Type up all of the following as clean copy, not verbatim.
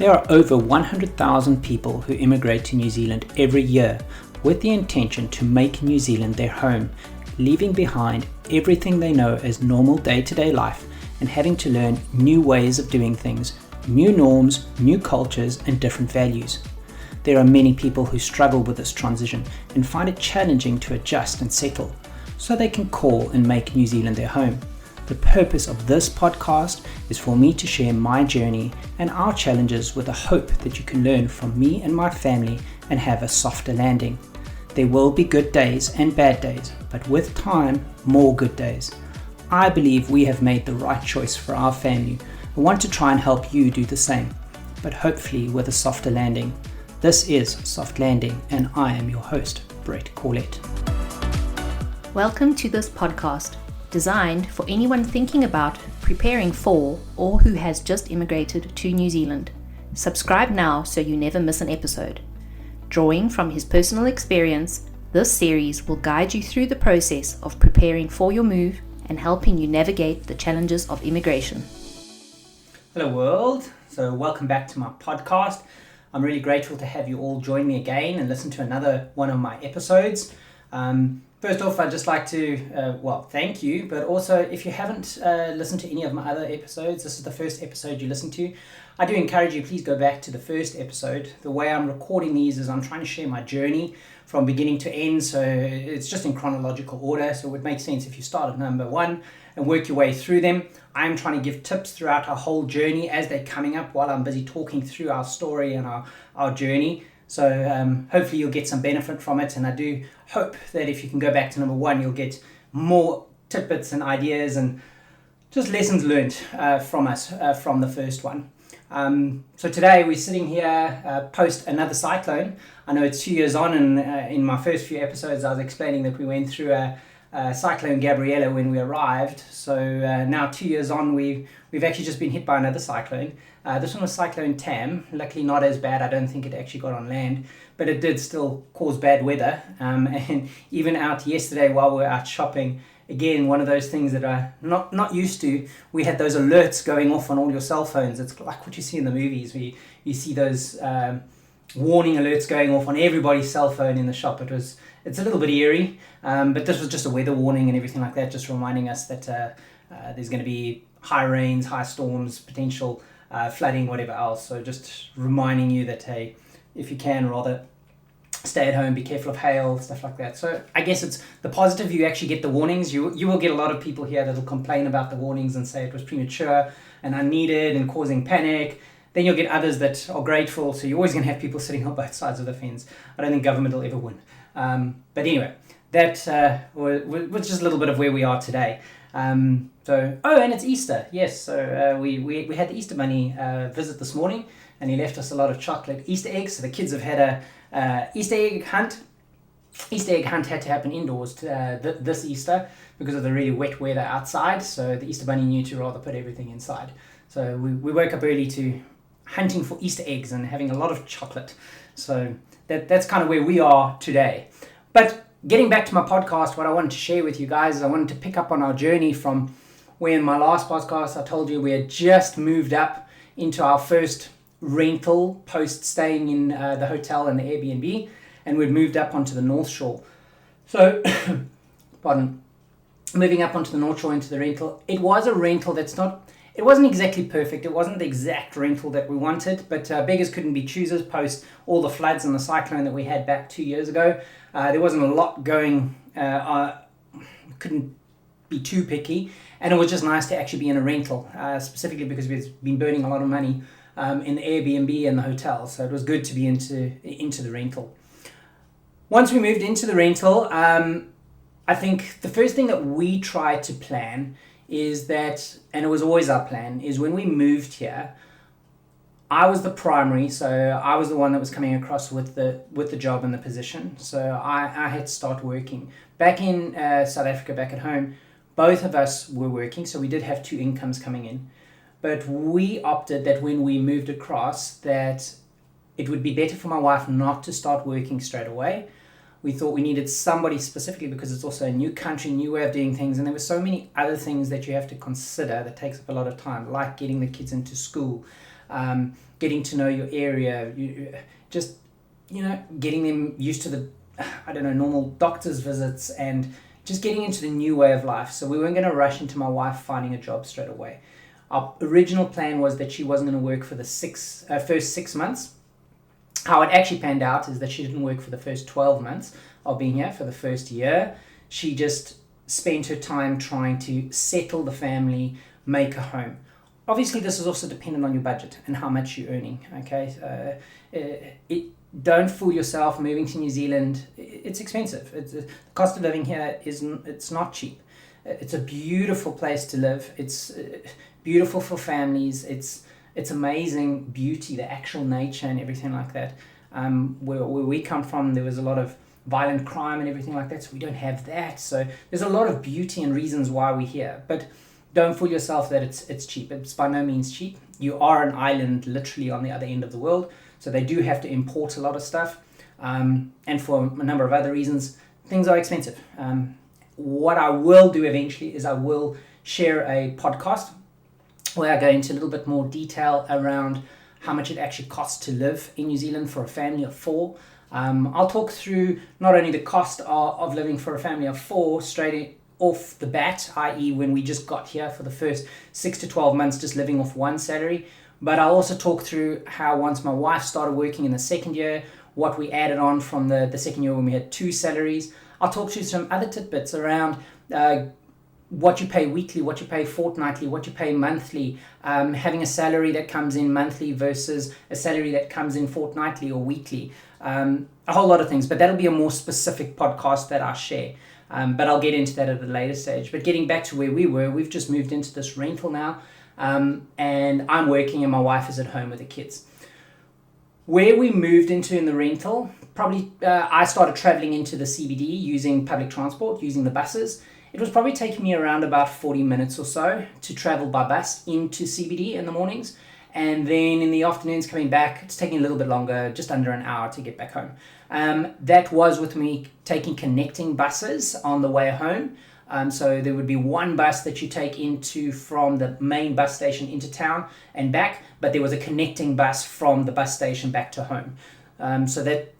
There are over 100,000 people who immigrate to New Zealand every year with the intention to make New Zealand their home, leaving behind everything they know as normal day-to-day life and having to learn new ways of doing things, new norms, new cultures, and different values. There are many people who struggle with this transition and find it challenging to adjust and settle, so they can call and make New Zealand their home. The purpose of this podcast is for me to share my journey and our challenges with the hope that you can learn from me and my family and have a softer landing. There will be good days and bad days, but with time, more good days. I believe we have made the right choice for our family. I want to try and help you do the same, but hopefully with a softer landing. This is Soft Landing, and I am your host, Brett Corlett. Welcome to this podcast, designed for anyone thinking about preparing for or who has just immigrated to New Zealand. Subscribe now so you never miss an episode. Drawing from his personal experience, this series will guide you through the process of preparing for your move and helping you navigate the challenges of immigration. Hello world, so welcome back to my podcast. I'm really grateful to have you all join me again and listen to another one of my episodes. First off, I'd just like to, thank you, but also if you haven't listened to any of my other episodes, this is the first episode you listen to, I do encourage you, please go back to the first episode. The way I'm recording these is I'm trying to share my journey from beginning to end, so it's just in chronological order, so it would make sense if you start at number 1 and work your way through them. I'm trying to give tips throughout our whole journey as they're coming up while I'm busy talking through our story and our journey. So hopefully you'll get some benefit from it, and I do hope that if you can go back to number 1, you'll get more tidbits and ideas and just lessons learned from us from the first one. So today we're sitting here post another cyclone. I know it's 2 years on, and in my first few episodes I was explaining that we went through Cyclone Gabriella when we arrived. So now 2 years on, we've actually just been hit by another cyclone. This one was Cyclone Tam. Luckily not as bad. I don't think it actually got on land, but it did still cause bad weather. And even out yesterday while we were out shopping, again, one of those things that I'm not used to, we had those alerts going off on all your cell phones. It's like what you see in the movies, where you see those warning alerts going off on everybody's cell phone in the shop. It's a little bit eerie, but this was just a weather warning and everything like that, just reminding us that there's going to be high rains, high storms, potential flooding, whatever else. So just reminding you that, hey, if you can, rather stay at home, be careful of hail, stuff like that. So I guess it's the positive, you actually get the warnings. You will get a lot of people here that will complain about the warnings and say it was premature and unneeded and causing panic. Then you'll get others that are grateful. So you're always going to have people sitting on both sides of the fence. I don't think government will ever win. But anyway, that was just a little bit of where we are today. And it's Easter. Yes, so we had the Easter Bunny visit this morning, and he left us a lot of chocolate Easter eggs. So the kids have had a Easter egg hunt. Easter egg hunt had to happen indoors this Easter because of the really wet weather outside. So the Easter Bunny knew to rather put everything inside. So we woke up early to hunting for Easter eggs and having a lot of chocolate. So that's kind of where we are today. But getting back to my podcast, what I wanted to share with you guys is I wanted to pick up on our journey from where in my last podcast I told you we had just moved up into our first rental post staying in the hotel and the Airbnb, and we'd moved up onto the North Shore. So, moving up onto the North Shore into the rental, it was a rental it wasn't exactly perfect. It wasn't the exact rental that we wanted, but beggars couldn't be choosers post all the floods and the cyclone that we had back 2 years ago. There wasn't a lot going, couldn't be too picky, and it was just nice to actually be in a rental, specifically because we've been burning a lot of money in the Airbnb and the hotel, so it was good to be into the rental. Once we moved into the rental, I think the first thing that we tried to plan is that, and it was always our plan, is when we moved here, I was the primary, so I was the one that was coming across with the job and the position. So I had to start working. Back in South Africa, back at home, both of us were working, so we did have 2 incomes coming in. But we opted that when we moved across, that it would be better for my wife not to start working straight away. We thought we needed somebody specifically because it's also a new country, new way of doing things, and there were so many other things that you have to consider that takes up a lot of time, like getting the kids into school, getting to know your area, getting them used to the, normal doctor's visits, and just getting into the new way of life. So we weren't going to rush into my wife finding a job straight away. Our original plan was that she wasn't going to work for the first 6 months. How it actually panned out is that she didn't work for the first 12 months of being here. For the first year, she just spent her time trying to settle the family, make a home. Obviously, this is also dependent on your budget and how much you're earning. Okay, don't fool yourself. Moving to New Zealand, it's expensive. The cost of living here it's not cheap. It's a beautiful place to live. It's beautiful for families. It's amazing beauty, the actual nature and everything like that. Where we come from, there was a lot of violent crime and everything like that, so we don't have that. So there's a lot of beauty and reasons why we're here. But don't fool yourself that it's cheap. It's by no means cheap. You are an island literally on the other end of the world, so they do have to import a lot of stuff. And for a number of other reasons, things are expensive. What I will do eventually is I will share a podcast where I go into a little bit more detail around how much it actually costs to live in New Zealand for a family of 4. I'll talk through not only the cost of living for a family of 4 straight off the bat, i.e. when we just got here for the first 6 to 12 months just living off one salary, but I'll also talk through how once my wife started working in the second year, what we added on from the second year when we had 2 salaries. I'll talk through some other tidbits around what you pay weekly, what you pay fortnightly, what you pay monthly, having a salary that comes in monthly versus a salary that comes in fortnightly or weekly, a whole lot of things, but that'll be a more specific podcast that I share. But I'll get into that at a later stage. But getting back to where we were, we've just moved into this rental now, and I'm working and my wife is at home with the kids. Where we moved into in the rental, probably I started traveling into the CBD using public transport, using the buses. It was probably taking me around about 40 minutes or so to travel by bus into CBD in the mornings. And then in the afternoons coming back, it's taking a little bit longer, just under an hour to get back home. That was with me taking connecting buses on the way home. So there would be one bus that you take from the main bus station into town and back, but there was a connecting bus from the bus station back to home. So that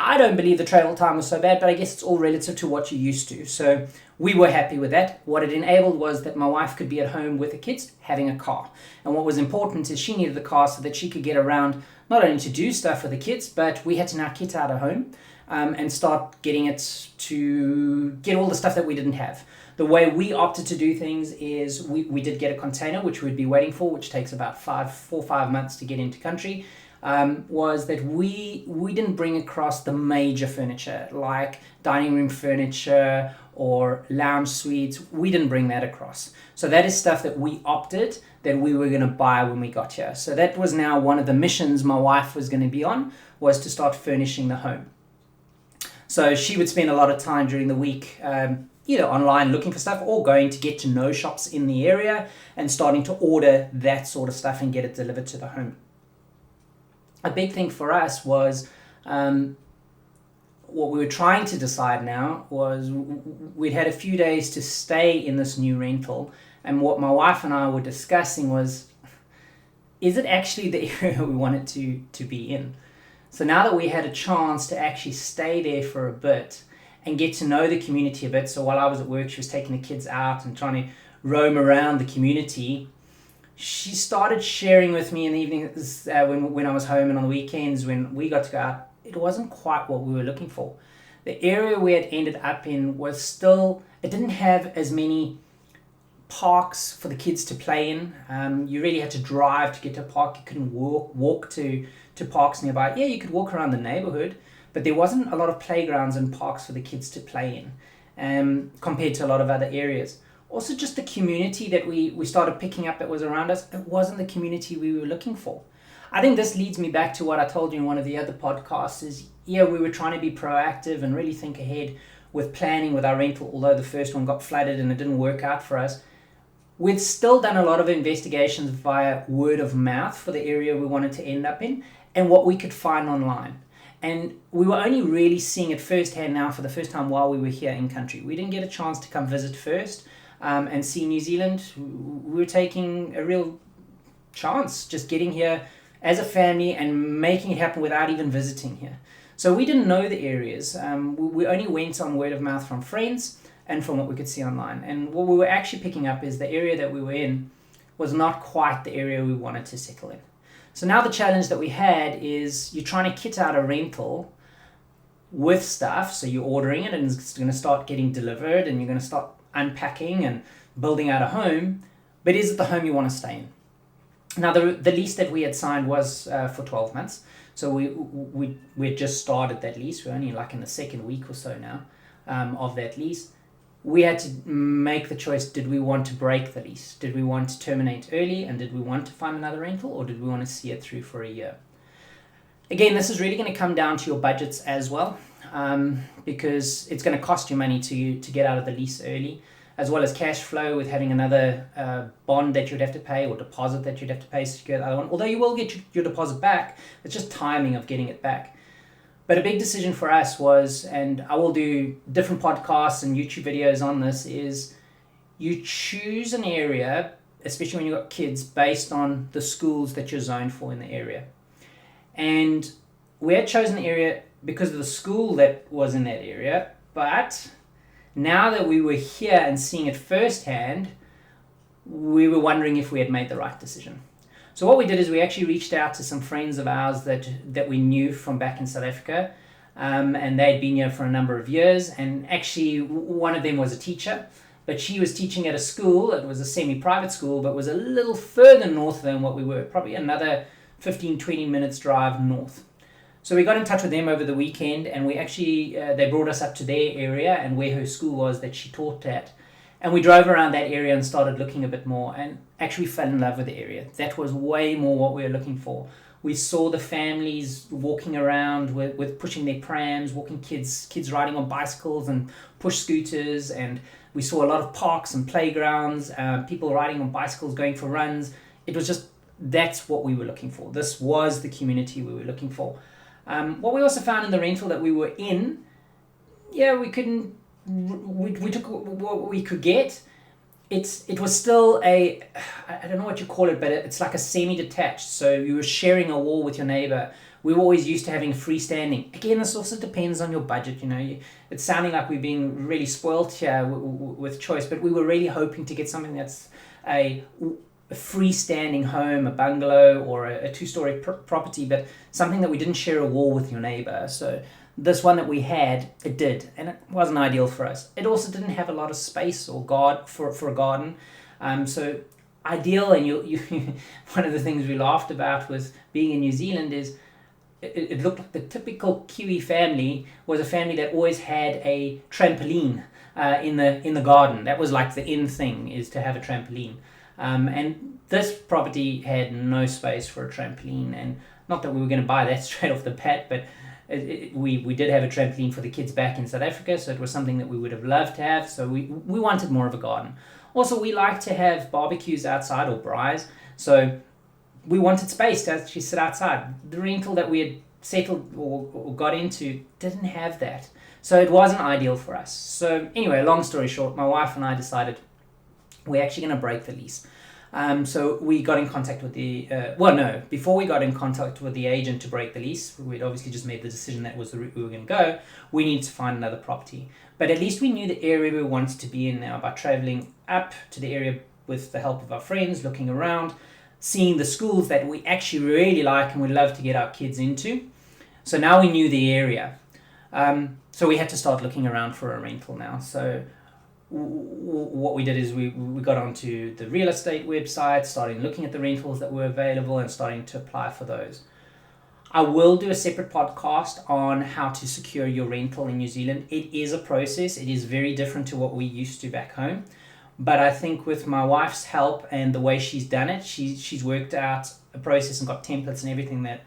I don't believe the travel time was so bad, but I guess it's all relative to what you're used to. So we were happy with that. What it enabled was that my wife could be at home with the kids having a car. And what was important is she needed the car so that she could get around, not only to do stuff for the kids, but we had to now kit out of home and start getting it to get all the stuff that we didn't have. The way we opted to do things is we did get a container, which we'd be waiting for, which takes about 4 or 5 months to get into country. Was that we didn't bring across the major furniture like dining room furniture or lounge suites. We didn't bring that across. So that is stuff that we opted that we were going to buy when we got here. So that was now one of the missions my wife was going to be on, was to start furnishing the home. So she would spend a lot of time during the week either online looking for stuff or going to get to know shops in the area and starting to order that sort of stuff and get it delivered to the home. A big thing for us was what we were trying to decide now was we'd had a few days to stay in this new rental, and what my wife and I were discussing was, is it actually the area we wanted to be in? So now that we had a chance to actually stay there for a bit and get to know the community a bit, so while I was at work, she was taking the kids out and trying to roam around the community. She started sharing with me in the evenings when I was home and on the weekends when we got to go out. It wasn't quite what we were looking for. The area we had ended up in was still, it didn't have as many parks for the kids to play in. You really had to drive to get to a park. You couldn't walk to parks nearby. Yeah, you could walk around the neighborhood, but there wasn't a lot of playgrounds and parks for the kids to play in compared to a lot of other areas. Also, just the community that we started picking up that was around us, it wasn't the community we were looking for. I think this leads me back to what I told you in one of the other podcasts is, yeah, we were trying to be proactive and really think ahead with planning with our rental, although the first one got flooded and it didn't work out for us. We'd still done a lot of investigations via word of mouth for the area we wanted to end up in and what we could find online. And we were only really seeing it firsthand now for the first time while we were here in country. We didn't get a chance to come visit first and see New Zealand. We were taking a real chance, just getting here as a family and making it happen without even visiting here. So we didn't know the areas. We only went on word of mouth from friends and from what we could see online. And what we were actually picking up is the area that we were in was not quite the area we wanted to settle in. So now the challenge that we had is you're trying to kit out a rental with stuff. So you're ordering it and it's going to start getting delivered and you're going to start unpacking and building out a home. But is it the home you want to stay in? Now the lease that we had signed was for 12 months. So we had just started that lease. We're only like in the second week or so now of that lease. We had to make the choice, did we want to break the lease? Did we want to terminate early and did we want to find another rental, or did we want to see it through for a year? Again, this is really going to come down to your budgets as well, because it's going to cost you money to get out of the lease early, as well as cash flow with having another bond that you'd have to pay or deposit that you'd have to pay to secure the other one. Although you will get your deposit back, it's just timing of getting it back. But a big decision for us was, and I will do different podcasts and YouTube videos on this, is you choose an area, especially when you've got kids, based on the schools that you're zoned for in the area. And we had chosen the area because of the school that was in that area, but now that we were here and seeing it firsthand, we were wondering if we had made the right decision. So what we did is we actually reached out to some friends of ours that we knew from back in South Africa, and they'd been here for a number of years, and actually one of them was a teacher, but she was teaching at a school. It was a semi-private school, but was a little further north than what we were, probably another 15-20 minutes drive north. So we got in touch with them over the weekend, and we actually they brought us up to their area and where her school was that she taught at. And we drove around that area and started looking a bit more and actually fell in love with the area. That was way more what we were looking for. We saw the families walking around with pushing their prams, walking kids riding on bicycles and push scooters. And we saw a lot of parks and playgrounds, people riding on bicycles, going for runs. It was just, that's what we were looking for. This was the community we were looking for. What we also found in the rental that we were in, we took what we could get. It was still I don't know what you call it, but it's like a semi-detached. So you were sharing a wall with your neighbor. We were always used to having freestanding. Again, this also depends on your budget. It's sounding like we're being really spoilt here with choice, but we were really hoping to get something that's a freestanding home, a bungalow, or a two-story property, but something that we didn't share a wall with your neighbor. So this one that we had, it did, and it wasn't ideal for us. It also didn't have a lot of space or for a garden. So ideal, and you one of the things we laughed about with being in New Zealand is it looked like the typical Kiwi family was a family that always had a trampoline in the garden. That was like the in thing, is to have a trampoline. And this property had no space for a trampoline, and not that we were going to buy that straight off the bat, but we did have a trampoline for the kids back in South Africa, so it was something that we would have loved to have. So we wanted more of a garden. Also, we like to have barbecues outside, or braais, so we wanted space to actually sit outside. The rental that we had settled or got into didn't have that, so it wasn't ideal for us. So anyway, long story short, my wife and I decided we're actually going to break the lease. So we got in contact with before we got in contact with the agent to break the lease, we'd obviously just made the decision that was the route we were going to go. We needed to find another property. But at least we knew the area we wanted to be in now by traveling up to the area with the help of our friends, looking around, seeing the schools that we actually really like and would love to get our kids into. So now we knew the area. So we had to start looking around for a rental now. So what we did is we got onto the real estate website, starting looking at the rentals that were available and starting to apply for those. I will do a separate podcast on how to secure your rental in New Zealand. It is a process. It is very different to what we used to back home. But I think with my wife's help and the way she's done it, she's worked out a process and got templates and everything that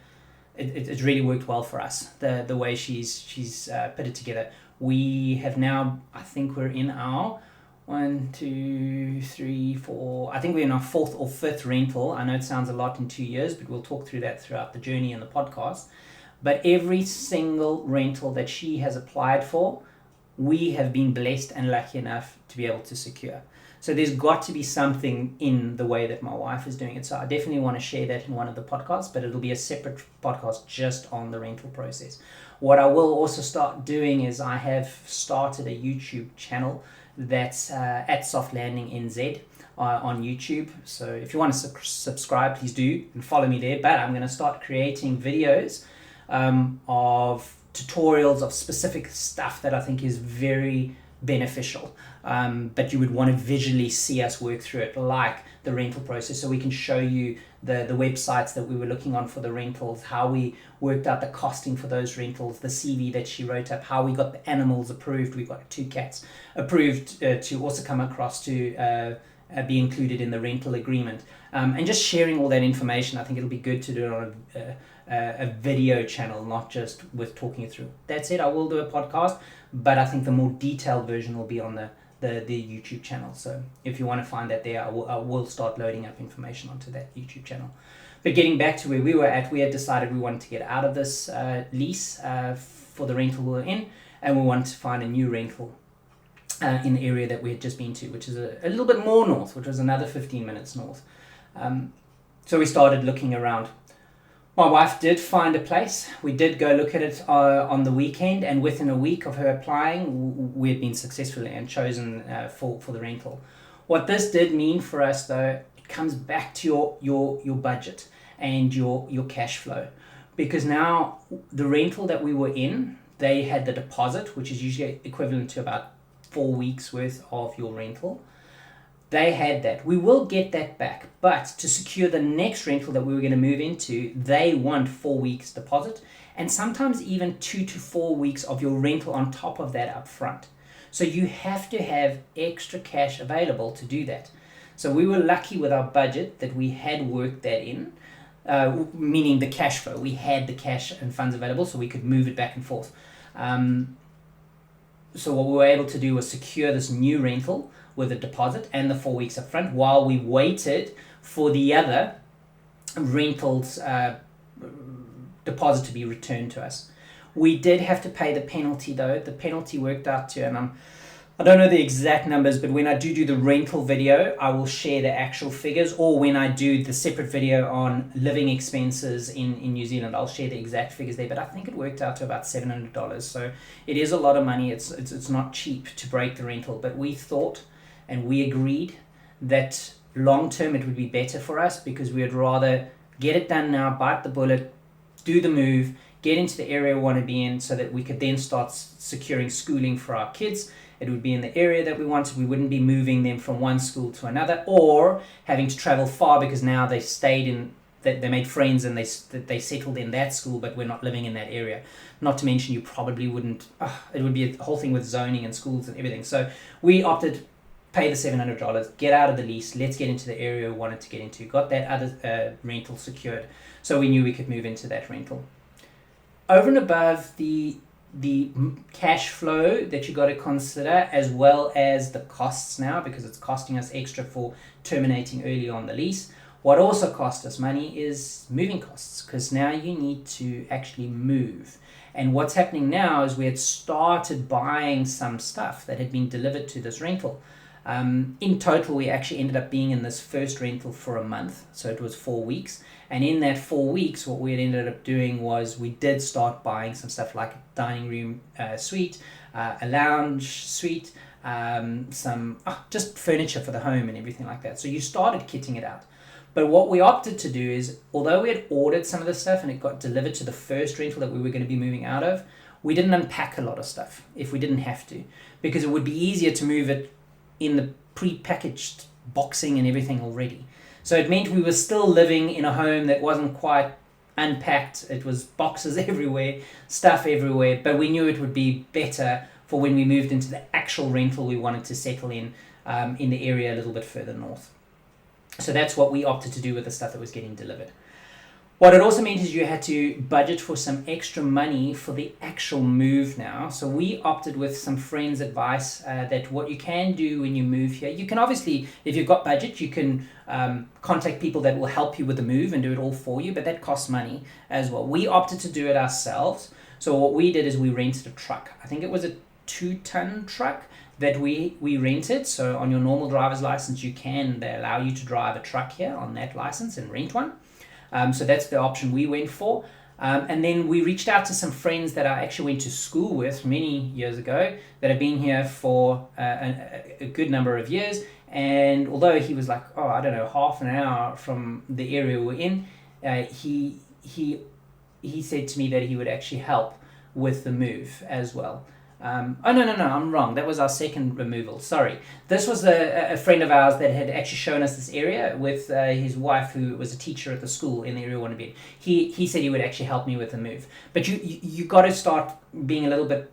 it really worked well for us. The way she's put it together. We have now, I think we're in our 1, 2, 3, 4, I think we're in our 4th or 5th rental. I know it sounds a lot in 2 years, but we'll talk through that throughout the journey and the podcast. But every single rental that she has applied for, we have been blessed and lucky enough to be able to secure. So there's got to be something in the way that my wife is doing it. So I definitely want to share that in one of the podcasts, but it'll be a separate podcast just on the rental process. What I will also start doing is I have started a YouTube channel that's at Soft Landing NZ on YouTube. So if you want to subscribe, please do and follow me there. But I'm going to start creating videos of tutorials of specific stuff that I think is very beneficial, but you would want to visually see us work through it, like the rental process, so we can show you the websites that we were looking on for the rentals, how we worked out the costing for those rentals, the CV that she wrote up, how we got the animals approved. We got 2 cats approved to also come across to be included in the rental agreement, and just sharing all that information. I think it'll be good to do it on a video channel, not just with talking it through. That's it. I will do a podcast, but I think the more detailed version will be on the YouTube channel. So if you want to find that there, I will start loading up information onto that YouTube channel. But getting back to where we were at, we had decided we wanted to get out of this lease for the rental we were in, and we wanted to find a new rental in the area that we had just been to, which is a little bit more north, which was another 15 minutes north. So we started looking around. My wife did find a place. We did go look at it on the weekend, and within a week of her applying, we had been successful and chosen for the rental. What this did mean for us, though, it comes back to your budget and your cash flow, because now the rental that we were in, they had the deposit, which is usually equivalent to about 4 weeks worth of your rental. They had that. We will get that back, but to secure the next rental that we were going to move into, they want 4 weeks deposit, and sometimes even 2 to 4 weeks of your rental on top of that up front. So you have to have extra cash available to do that. So we were lucky with our budget that we had worked that in, meaning the cash flow. We had the cash and funds available, so we could move it back and forth. So what we were able to do was secure this new rental with a deposit and the 4 weeks up front while we waited for the other rentals deposit to be returned to us. We did have to pay the penalty, though. The penalty worked out to, and I don't know the exact numbers, but when I do the rental video, I will share the actual figures, or when I do the separate video on living expenses in New Zealand, I'll share the exact figures there, but I think it worked out to about $700. So it is a lot of money. It's not cheap to break the rental, but we thought and we agreed that long term it would be better for us, because we would rather get it done now, bite the bullet, do the move, get into the area we want to be in, so that we could then start securing schooling for our kids. It would be in the area that we wanted. We wouldn't be moving them from one school to another, or having to travel far, because now they stayed in, they made friends and they settled in that school, but we're not living in that area. Not to mention, you probably wouldn't, it would be a whole thing with zoning and schools and everything. So we opted, pay the $700, get out of the lease, let's get into the area we wanted to get into. Got that other rental secured, so we knew we could move into that rental. Over and above the cash flow that you got to consider, as well as the costs now, because it's costing us extra for terminating early on the lease. What also cost us money is moving costs, because now you need to actually move. And what's happening now is we had started buying some stuff that had been delivered to this rental. In total, we actually ended up being in this first rental for a month, so it was 4 weeks. And in that 4 weeks, what we had ended up doing was we did start buying some stuff like a dining room suite, a lounge suite, some just furniture for the home and everything like that. So you started kitting it out. But what we opted to do is, although we had ordered some of the stuff and it got delivered to the first rental that we were going to be moving out of, we didn't unpack a lot of stuff if we didn't have to, because it would be easier to move it in the pre-packaged boxing and everything already. So it meant we were still living in a home that wasn't quite unpacked. It was boxes everywhere, stuff everywhere, but we knew it would be better for when we moved into the actual rental we wanted to settle in the area a little bit further north. So that's what we opted to do with the stuff that was getting delivered. What it also meant is you had to budget for some extra money for the actual move now. So we opted with some friends' advice that what you can do when you move here, you can obviously, if you've got budget, you can contact people that will help you with the move and do it all for you, but that costs money as well. We opted to do it ourselves. So what we did is we rented a truck. I think it was a 2-ton truck that we rented. So on your normal driver's license, they allow you to drive a truck here on that license and rent one. So that's the option we went for. And then we reached out to some friends that I actually went to school with many years ago that have been here for a good number of years. And although he was like, half an hour from the area we're in, he said to me that he would actually help with the move as well. No, I'm wrong. That was our second removal. Sorry. This was a friend of ours that had actually shown us this area with his wife, who was a teacher at the school in the area we want to be in. He said he would actually help me with the move. But you got to start being a little bit,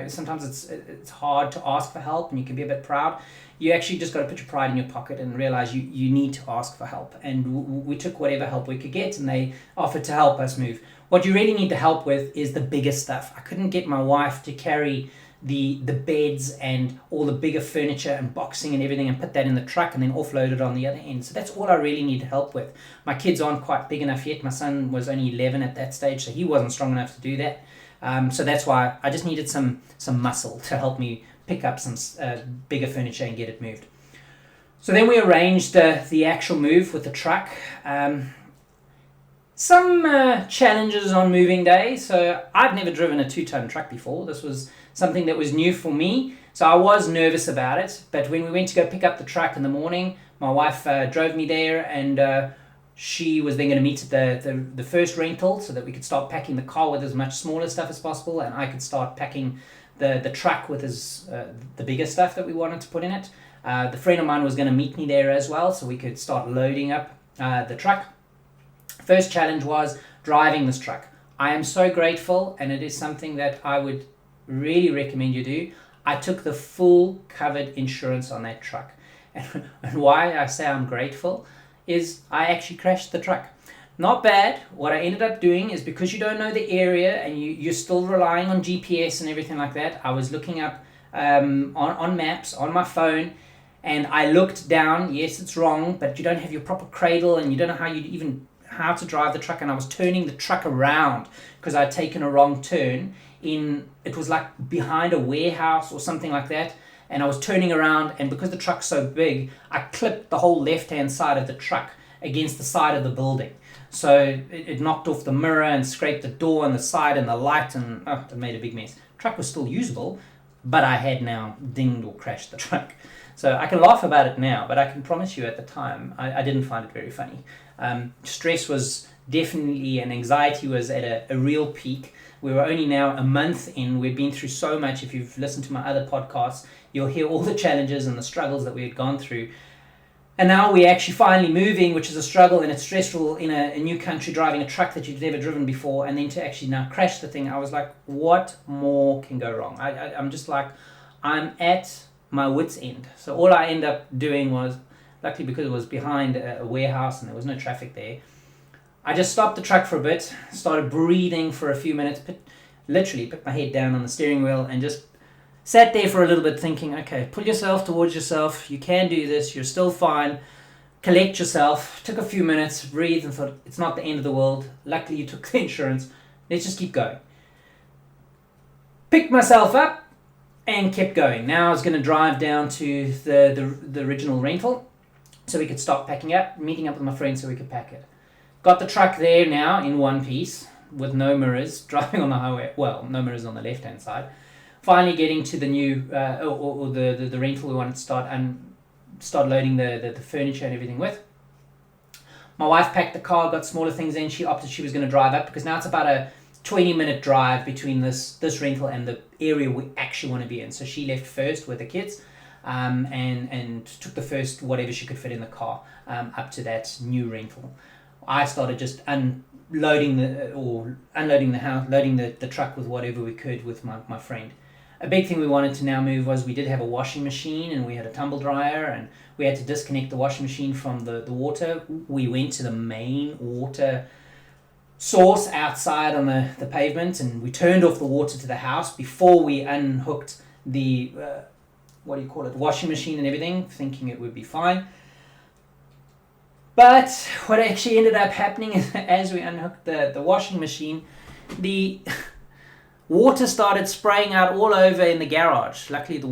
sometimes it's hard to ask for help and you can be a bit proud. You actually just got to put your pride in your pocket and realize you need to ask for help. And we took whatever help we could get, and they offered to help us move. What you really need to help with is the bigger stuff. I couldn't get my wife to carry the beds and all the bigger furniture and boxing and everything and put that in the truck and then offload it on the other end. So that's all I really need help with. My kids aren't quite big enough yet. My son was only 11 at that stage, so he wasn't strong enough to do that. So that's why I just needed some muscle to help me pick up some bigger furniture and get it moved. So then we arranged the actual move with the truck. Some challenges on moving day. So I've never driven a 2-ton truck before. This was something that was new for me. So I was nervous about it. But when we went to go pick up the truck in the morning, my wife drove me there, and she was then going to meet at the first rental so that we could start packing the car with as much smaller stuff as possible, and I could start packing the truck with the bigger stuff that we wanted to put in it. The friend of mine was going to meet me there as well so we could start loading up the truck. First challenge was driving this truck. I am so grateful, and it is something that I would really recommend you do. I took the full covered insurance on that truck. And why I say I'm grateful is I actually crashed the truck. Not bad. What I ended up doing is, because you don't know the area and you're still relying on GPS and everything like that, I was looking up on maps on my phone, and I looked down. Yes, it's wrong, but you don't have your proper cradle and you don't know how to drive the truck, and I was turning the truck around because I'd taken a wrong turn it was like behind a warehouse or something like that, and I was turning around, and because the truck's so big, I clipped the whole left-hand side of the truck against the side of the building. So it knocked off the mirror and scraped the door and the side and the light, and it made a big mess. The truck was still usable, but I had now dinged or crashed the truck. So I can laugh about it now, but I can promise you at the time, I didn't find it very funny. Stress was definitely, and anxiety was at a real peak. We were only now a month in. We've been through so much. If you've listened to my other podcasts, you'll hear all the challenges and the struggles that we had gone through. And now we're actually finally moving, which is a struggle, and it's stressful in a new country, driving a truck that you've never driven before, and then to actually now crash the thing. I was like, what more can go wrong? I'm just like, I'm at my wit's end. So all I ended up doing was, luckily because it was behind a warehouse and there was no traffic there, I just stopped the truck for a bit, started breathing for a few minutes, literally put my head down on the steering wheel and just sat there for a little bit thinking, okay, pull yourself towards yourself, you can do this, you're still fine, collect yourself. Took a few minutes, breathed, and thought, it's not the end of the world. Luckily you took the insurance, let's just keep going. Picked myself up and kept going. Now I was going to drive down to the original rental so we could start packing up, meeting up with my friends so we could pack it. Got the truck there now in one piece with no mirrors, driving on the highway. Well, no mirrors on the left-hand side. Finally getting to the new, the rental we wanted to start loading the furniture and everything with. My wife packed the car, got smaller things in. She opted she was going to drive up because now it's about a 20-minute drive between this rental and the area we actually want to be in. So she left first with the kids and took the first whatever she could fit in the car up to that new rental. I started just unloading the house, loading the truck with whatever we could with my friend. A big thing we wanted to now move was we did have a washing machine and we had a tumble dryer, and we had to disconnect the washing machine from the water. We went to the main water source outside on the pavement, and we turned off the water to the house before we unhooked the washing machine and everything, thinking it would be fine. But what actually ended up happening is as we unhooked the washing machine, Water started spraying out all over in the garage. Luckily, the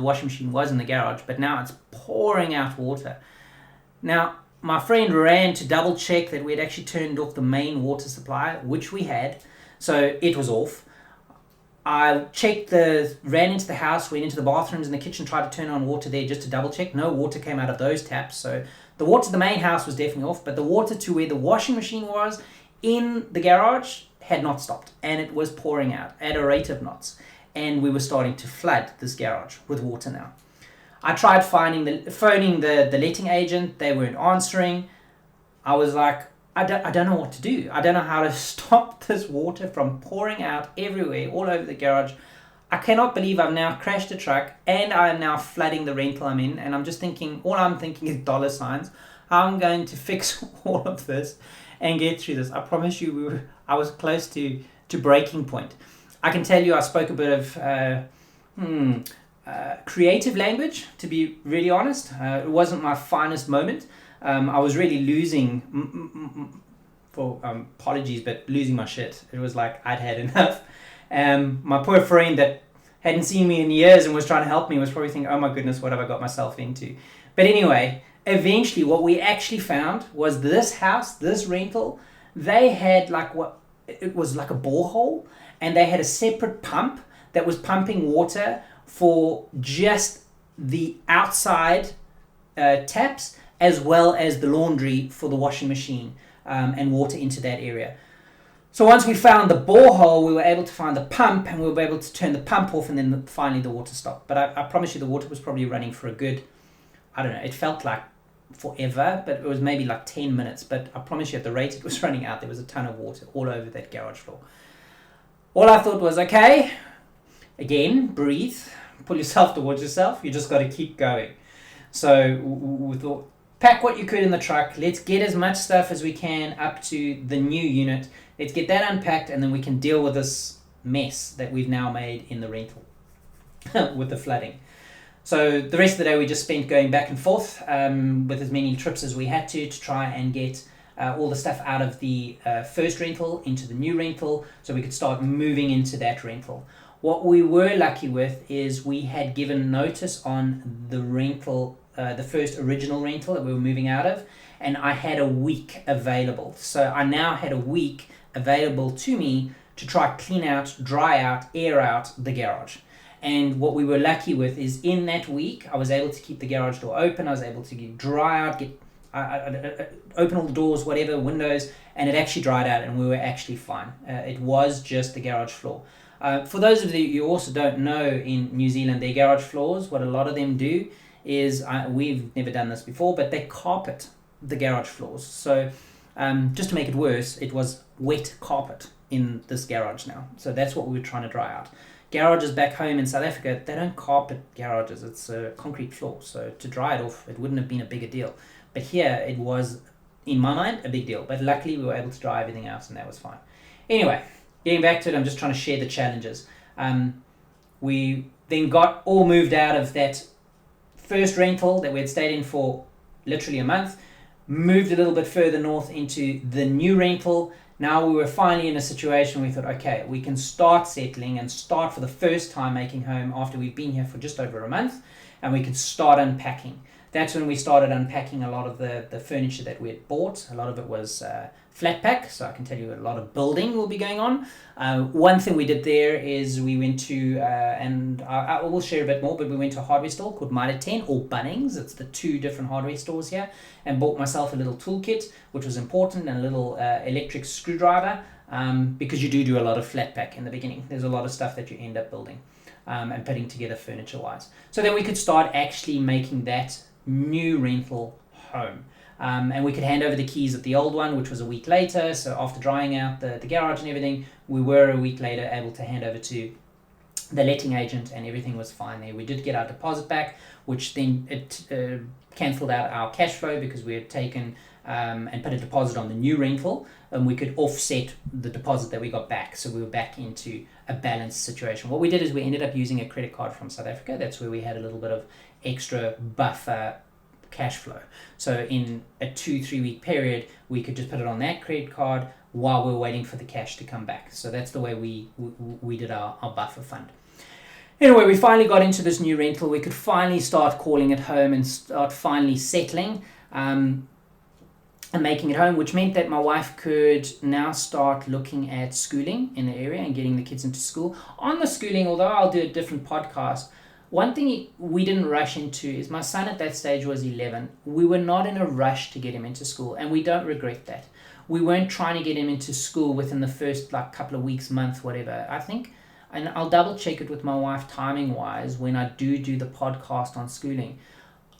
washing machine was in the garage, but now it's pouring out water. Now, my friend ran to double check that we had actually turned off the main water supply, which we had, so it was off. I ran into the house, went into the bathrooms and the kitchen, tried to turn on water there just to double check. No water came out of those taps, so the water to the main house was definitely off, but the water to where the washing machine was in the garage had not stopped, and it was pouring out at a rate of knots, and we were starting to flood this garage with water now. I tried phoning the letting agent. They weren't answering. I was like, I don't know what to do. I don't know how to stop this water from pouring out everywhere, all over the garage. I cannot believe I've now crashed a truck and I am now flooding the rental I'm in, and all I'm thinking is dollar signs. I'm going to fix all of this and get through this. I promise you, I was close to breaking point. I can tell you I spoke a bit of creative language, to be really honest. It wasn't my finest moment. I was really losing, apologies, but losing my shit. It was like I'd had enough. My poor friend that hadn't seen me in years and was trying to help me was probably thinking, oh my goodness, what have I got myself into? But anyway, eventually what we actually found was this house, this rental, they had it was like a borehole, and they had a separate pump that was pumping water for just the outside taps, as well as the laundry for the washing machine, and water into that area. So once we found the borehole, we were able to find the pump, and we were able to turn the pump off, and then finally the water stopped. But I promise you, the water was probably running for a good, I don't know, it felt like forever, but it was maybe like 10 minutes. But I promise you, at the rate it was running out, there was a ton of water all over that garage floor. All I thought was, okay, again, breathe, pull yourself towards yourself. You just got to keep going. So we thought, pack what you could in the truck. Let's get as much stuff as we can up to the new unit. Let's get that unpacked, and then we can deal with this mess that we've now made in the rental with the flooding. So the rest of the day we just spent going back and forth with as many trips as we had to try and get all the stuff out of the first rental into the new rental, so we could start moving into that rental. What we were lucky with is we had given notice on the rental, the first original rental that we were moving out of, and I had a week available. So I now had a week available to me to try clean out, dry out, air out the garage. And what we were lucky with is in that week, I was able to keep the garage door open. I was able to dry out, open all the doors, whatever, windows, and it actually dried out, and we were actually fine. It was just the garage floor. For those of you who also don't know, in New Zealand, their garage floors, what a lot of them do is, we've never done this before, but they carpet the garage floors. So just to make it worse, it was wet carpet in this garage now. So that's what we were trying to dry out. Garages back home in South Africa, they don't carpet garages. It's a concrete floor. So to dry it off, it wouldn't have been a bigger deal. But here it was, in my mind, a big deal. But luckily we were able to dry everything out, and that was fine. Anyway, getting back to it, I'm just trying to share the challenges. We then got all moved out of that first rental that we had stayed in for literally a month, moved a little bit further north into the new rental. Now we were finally in a situation where we thought, okay, we can start settling and start for the first time making home after we've been here for just over a month, and we can start unpacking. That's when we started unpacking a lot of the furniture that we had bought. A lot of it was flat pack, so I can tell you a lot of building will be going on. One thing we did there is we went to, and I will share a bit more, but we went to a hardware store called Mitre 10 or Bunnings. It's the two different hardware stores here, and bought myself a little toolkit, which was important, and a little electric screwdriver, because you do a lot of flat pack in the beginning. There's a lot of stuff that you end up building and putting together furniture-wise. So then we could start actually making that new rental home. And we could hand over the keys at the old one, which was a week later. So after drying out the garage and everything, we were a week later able to hand over to the letting agent, and everything was fine there. We did get our deposit back, which then it cancelled out our cash flow, because we had taken and put a deposit on the new rental, and we could offset the deposit that we got back. So we were back into a balanced situation. What we did is we ended up using a credit card from South Africa. That's where we had a little bit of extra buffer cash flow. So in a 2-3 week period, we could just put it on that credit card while we're waiting for the cash to come back. So that's the way we did our buffer fund. Anyway, we finally got into this new rental. We could finally start calling it home and start finally settling and making it home, which meant that my wife could now start looking at schooling in the area and getting the kids into school. On the schooling, although I'll do a different podcast, one thing we didn't rush into is my son at that stage was 11. We were not in a rush to get him into school, and we don't regret that. We weren't trying to get him into school within the first couple of weeks, month, whatever. I think, and I'll double check it with my wife timing wise when I do the podcast on schooling.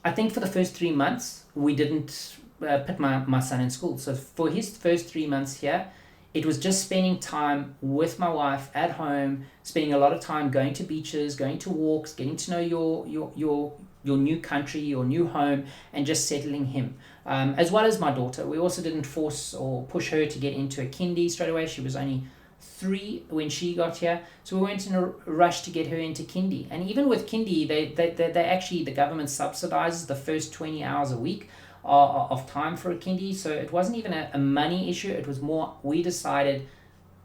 I think for the first 3 months, we didn't put my son in school. So for his first 3 months here, it was just spending time with my wife at home, spending a lot of time going to beaches, going to walks, getting to know your new country, your new home, and just settling him. As well as my daughter. We also didn't force or push her to get into a kindy straight away. She was only 3 when she got here, so we weren't in a rush to get her into kindy. And even with kindy, they actually, the government subsidizes the first 20 hours a week of time for a kindy, so it wasn't even a money issue. It was more, we decided,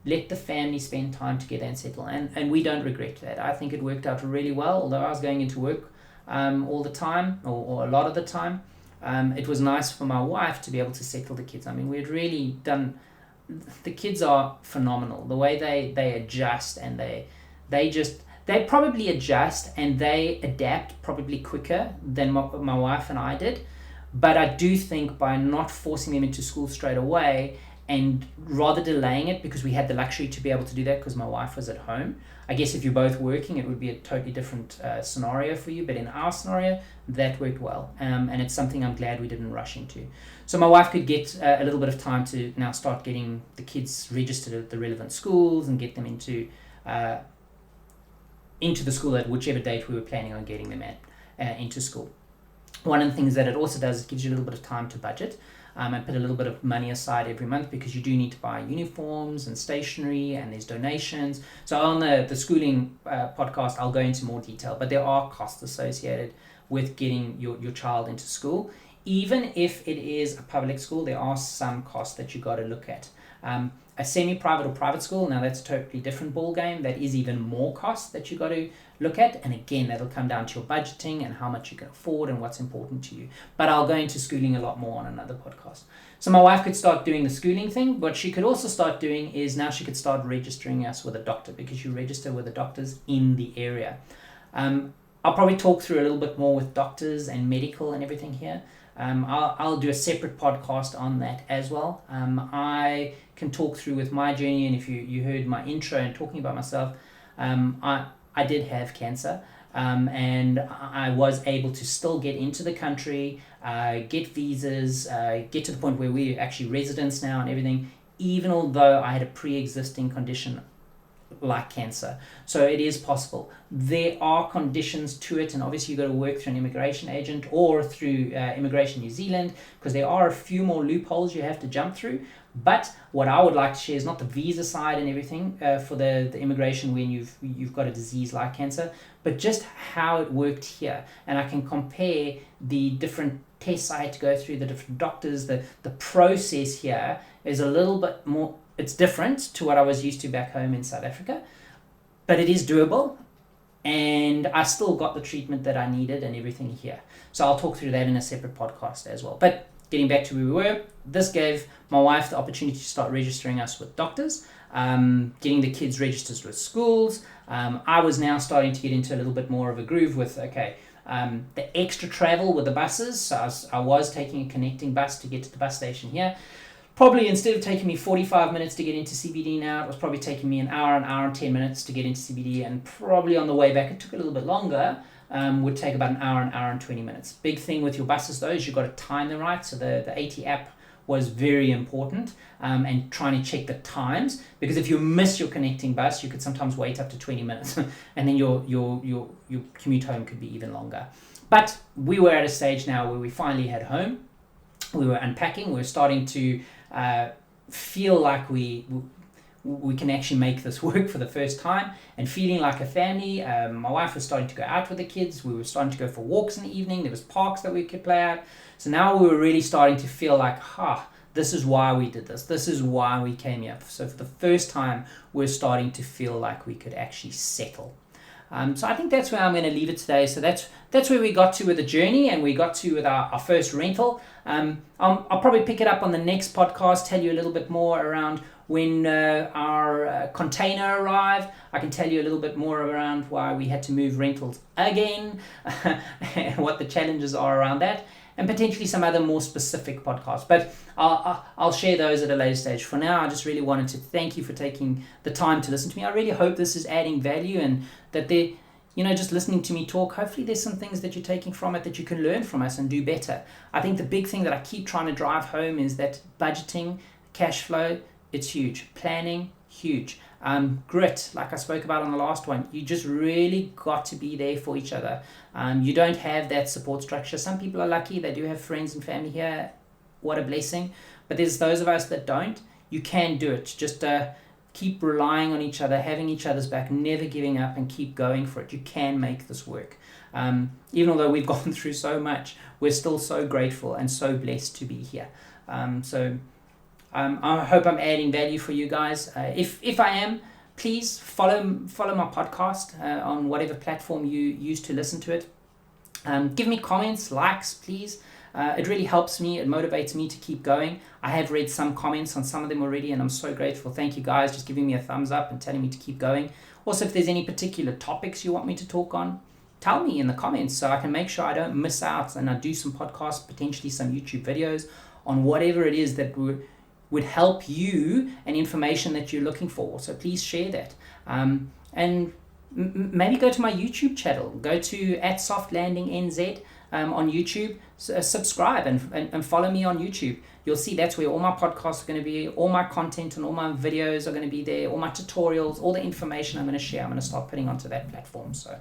let the family spend time together and settle, and we don't regret that. I think it worked out really well. Although I was going into work all the time, or a lot of the time, it was nice for my wife to be able to settle the kids. I mean, we had really done, the kids are phenomenal, the way they adjust, and they probably adjust and they adapt probably quicker than my wife and I did. But I do think by not forcing them into school straight away and rather delaying it, because we had the luxury to be able to do that because my wife was at home. I guess if you're both working, it would be a totally different scenario for you. But in our scenario, that worked well. And it's something I'm glad we didn't rush into. So my wife could get a little bit of time to now start getting the kids registered at the relevant schools and get them into the school at whichever date we were planning on getting them into school. One of the things that it also does, it gives you a little bit of time to budget and put a little bit of money aside every month, because you do need to buy uniforms and stationery, and there's donations. So on the schooling podcast, I'll go into more detail, but there are costs associated with getting your child into school. Even if it is a public school, there are some costs that you got to look at. A semi-private or private school, now that's a totally different ball game. That is even more costs that you got to look at, and again, that'll come down to your budgeting and how much you can afford and what's important to you. But I'll go into schooling a lot more on another podcast. So my wife could start doing the schooling thing. What she could also start doing is now she could start registering us with a doctor, because you register with the doctors in the area. I'll probably talk through a little bit more with doctors and medical and everything here. I'll do a separate podcast on that as well. I can talk through with my journey, and if you heard my intro and talking about myself, I did have cancer, and I was able to still get into the country, get visas, get to the point where we're actually residents now and everything, even although I had a pre-existing condition like cancer. So it is possible. There are conditions to it, and obviously you've got to work through an immigration agent or through Immigration New Zealand, because there are a few more loopholes you have to jump through. But what I would like to share is not the visa side and everything for the immigration when you've got a disease like cancer, but just how it worked here. And I can compare the different tests I had to go through, the different doctors. The process here is a little bit more, it's different to what I was used to back home in South Africa, but it is doable, and I still got the treatment that I needed and everything here. So I'll talk through that in a separate podcast as well. But getting back to where we were, this gave my wife the opportunity to start registering us with doctors, getting the kids registered with schools. I was now starting to get into a little bit more of a groove with, the extra travel with the buses. So I was taking a connecting bus to get to the bus station here. Probably instead of taking me 45 minutes to get into CBD now, it was probably taking me an hour and 10 minutes to get into CBD, and probably on the way back it took a little bit longer, would take about an hour and 20 minutes. Big thing with your buses though is you've got to time them right, so the AT app was very important, and trying to check the times, because if you miss your connecting bus, you could sometimes wait up to 20 minutes and then your commute home could be even longer. But we were at a stage now where we finally had home. We were unpacking, we were starting to feel like we we can actually make this work for the first time, and feeling like a family. My wife was starting to go out with the kids. We were starting to go for walks in the evening. There was parks that we could play at. So now we were really starting to feel like, this is why we did this. This is why we came here. So for the first time, we're starting to feel like we could actually settle. So I think that's where I'm going to leave it today. So that's where we got to with the journey, and we got to with our first rental. I'll probably pick it up on the next podcast, tell you a little bit more around when our container arrived. I can tell you a little bit more around why we had to move rentals again, and what the challenges are around that, and potentially some other more specific podcasts. But I'll share those at a later stage. For now, I just really wanted to thank you for taking the time to listen to me. I really hope this is adding value, and that just listening to me talk, hopefully there's some things that you're taking from it that you can learn from us and do better. I think the big thing that I keep trying to drive home is that budgeting, cash flow, it's huge. Planning, huge. Grit, like I spoke about on the last one, you just really got to be there for each other. You don't have that support structure. Some people are lucky, they do have friends and family here. What a blessing. But there's those of us that don't. You can do it. Just keep relying on each other, having each other's back, never giving up, and keep going for it. You can make this work. Even although we've gone through so much, we're still so grateful and so blessed to be here. I hope I'm adding value for you guys. If I am, please follow my podcast on whatever platform you use to listen to it. Give me comments, likes, please. It really helps me. It motivates me to keep going. I have read some comments on some of them already, and I'm so grateful. Thank you guys, just giving me a thumbs up and telling me to keep going. Also, if there's any particular topics you want me to talk on, tell me in the comments so I can make sure I don't miss out, and I do some podcasts, potentially some YouTube videos on whatever it is that would help you and information that you're looking for. So please share that. And maybe go to my YouTube channel. Go to @softlandingnz on YouTube. Subscribe and follow me on YouTube. You'll see that's where all my podcasts are going to be. All my content and all my videos are going to be there. All my tutorials, all the information I'm going to share, I'm going to start putting onto that platform. So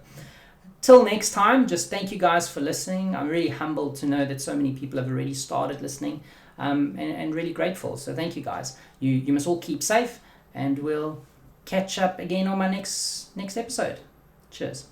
till next time, just thank you guys for listening. I'm really humbled to know that so many people have already started listening. And really grateful. So thank you guys. You must all keep safe, and we'll catch up again on my next episode. Cheers.